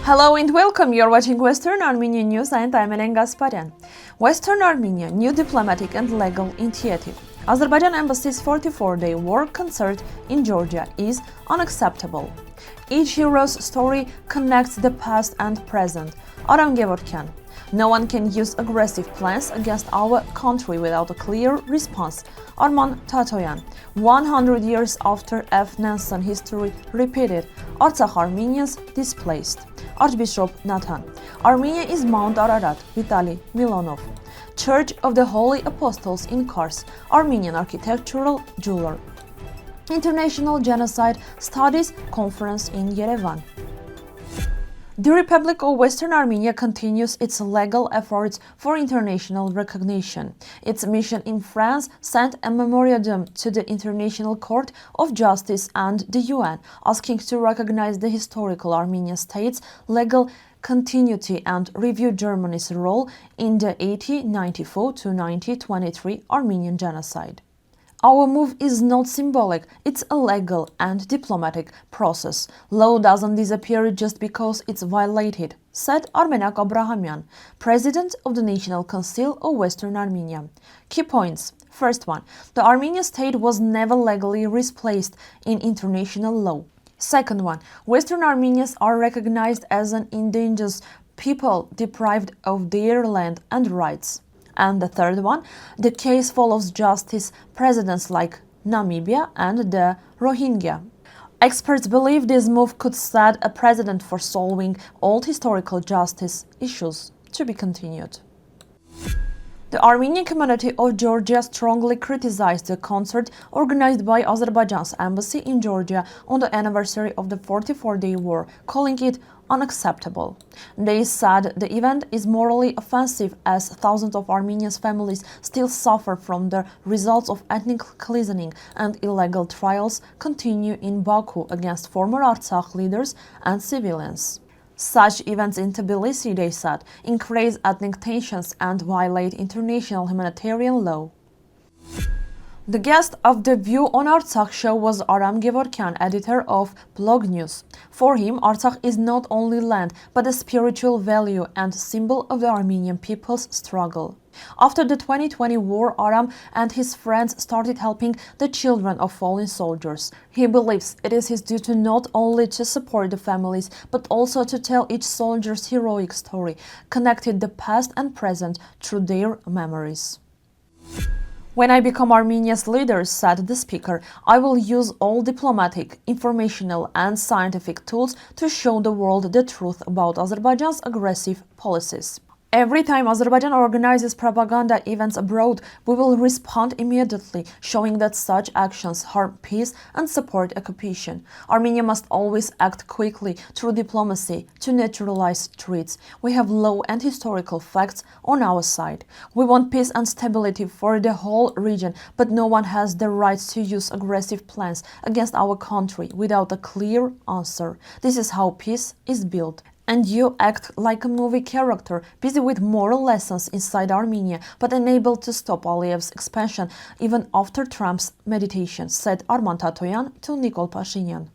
Hello and welcome, you're watching Western Armenian News and I'm Gasparian. Western Armenia, new diplomatic and legal initiative. Azerbaijan embassy's 44-day war concert in Georgia is unacceptable. Each hero's story connects the past and present. Aram Gevorgyan. No one can use aggressive plans against our country without a clear response. Arman Tatoyan. 100 years after Nansen history repeated. Artsakh Armenians displaced. Archbishop Nansen. Armenia is Mount Ararat. Vitaly Milonov. Church of the Holy Apostles in Kars. Armenian architectural jeweler. International Genocide Studies Conference in Yerevan. The Republic of Western Armenia continues its legal efforts for international recognition. Its mission in France sent a memorandum to the International Court of Justice and the UN, asking to recognize the historical Armenian state's legal continuity and review Germany's role in the 1894 to 1923 Armenian genocide. Our move is not symbolic, it's a legal and diplomatic process. Law doesn't disappear just because it's violated, said Abrahamian, president of the National Council of Western Armenia. Key points. First one, the Armenian state was never legally replaced in international law. Second one, Western Armenians are recognized as an indigenous people deprived of their land and rights. And the third one, the case follows justice precedents like Namibia and the Rohingya. Experts believe this move could set a precedent for solving old historical justice issues. To be continued. The Armenian community of Georgia strongly criticized the concert organized by Azerbaijan's embassy in Georgia on the anniversary of the 44-day war, calling it unacceptable. They said the event is morally offensive as thousands of Armenian families still suffer from the results of ethnic cleansing and illegal trials continue in Baku against former Artsakh leaders and civilians. Such events in Tbilisi, they said, increase ethnic tensions and violate international humanitarian law. The guest of the View on Artsakh show was Aram Gevorgyan, editor of Blog News. For him, Artsakh is not only land, but a spiritual value and symbol of the Armenian people's struggle. After the 2020 war, Aram and his friends started helping the children of fallen soldiers. He believes it is his duty not only to support the families, but also to tell each soldier's heroic story, connecting the past and present through their memories. When I become Armenia's leader, said the speaker, I will use all diplomatic, informational and scientific tools to show the world the truth about Azerbaijan's aggressive policies. Every time Azerbaijan organizes propaganda events abroad, we will respond immediately, showing that such actions harm peace and support occupation. Armenia must always act quickly through diplomacy to neutralize threats. We have law and historical facts on our side. We want peace and stability for the whole region, but no one has the right to use aggressive plans against our country without a clear answer. This is how peace is built. And you act like a movie character, busy with moral lessons inside Armenia, but unable to stop Aliyev's expansion even after Trump's meditation, said Arman Tatoyan to Nikol Pashinyan.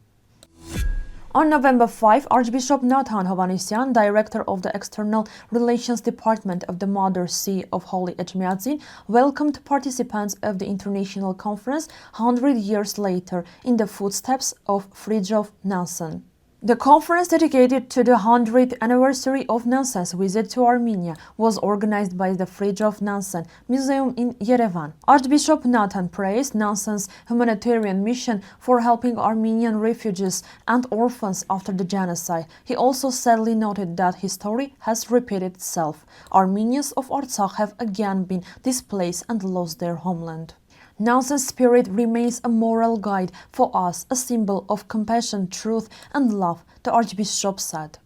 On November 5, Archbishop Nathan Hovanesyan, director of the External Relations Department of the Mother See of Holy Echmiadzin, welcomed participants of the international conference 100 years later in the footsteps of Fridtjof Nansen. The conference dedicated to the 100th anniversary of Nansen's visit to Armenia was organized by the Fridtjof Nansen Museum in Yerevan. Archbishop Nathan praised Nansen's humanitarian mission for helping Armenian refugees and orphans after the genocide. He also sadly noted that history has repeated itself. Armenians of Artsakh have again been displaced and lost their homeland. Nansen's spirit remains a moral guide for us, a symbol of compassion, truth and love, the Archbishop said.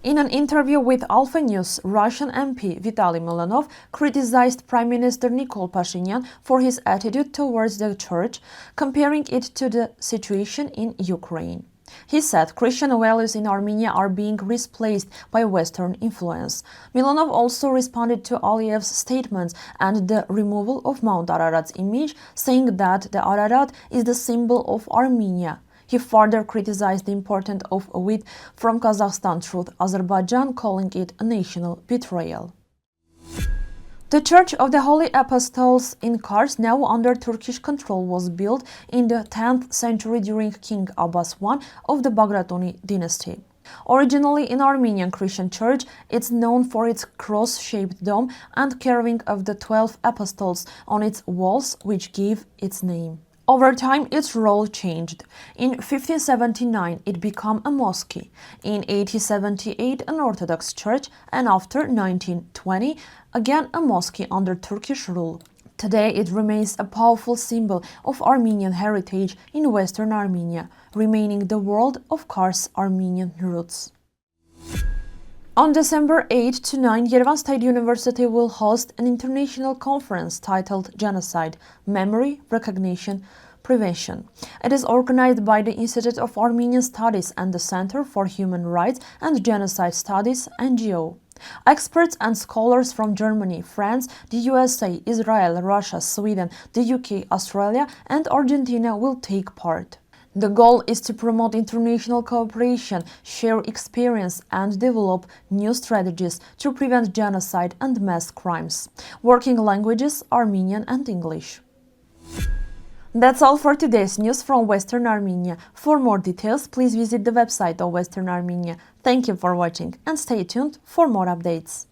In an interview with Alpha News, Russian MP Vitaly Milonov criticized Prime Minister Nikol Pashinyan for his attitude towards the church, comparing it to the situation in Ukraine. He said Christian values in Armenia are being replaced by Western influence. Milonov also responded to Aliyev's statements and the removal of Mount Ararat's image, saying that the Ararat is the symbol of Armenia. He further criticized the import of wheat from Kazakhstan through Azerbaijan, calling it a national betrayal. The Church of the Holy Apostles in Kars, now under Turkish control, was built in the 10th century during King Abbas I of the Bagratuni dynasty. Originally an Armenian Christian church, it's known for its cross-shaped dome and carving of the 12 apostles on its walls, which gave its name. Over time, its role changed. In 1579, it became a mosque. In 1878, an Orthodox church, and after 1920, again a mosque under Turkish rule. Today, it remains a powerful symbol of Armenian heritage in Western Armenia, remaining the world of Kars' Armenian roots. On December 8 to 9, Yerevan State University will host an international conference titled Genocide, Memory, Recognition, Prevention. It is organized by the Institute of Armenian Studies and the Center for Human Rights and Genocide Studies, NGO. Experts and scholars from Germany, France, the USA, Israel, Russia, Sweden, the UK, Australia, and Argentina will take part. The goal is to promote international cooperation, share experience, and develop new strategies to prevent genocide and mass crimes. Working languages: Armenian and English. That's all for today's news from Western Armenia. For more details, please visit the website of Western Armenia. Thank you for watching and stay tuned for more updates.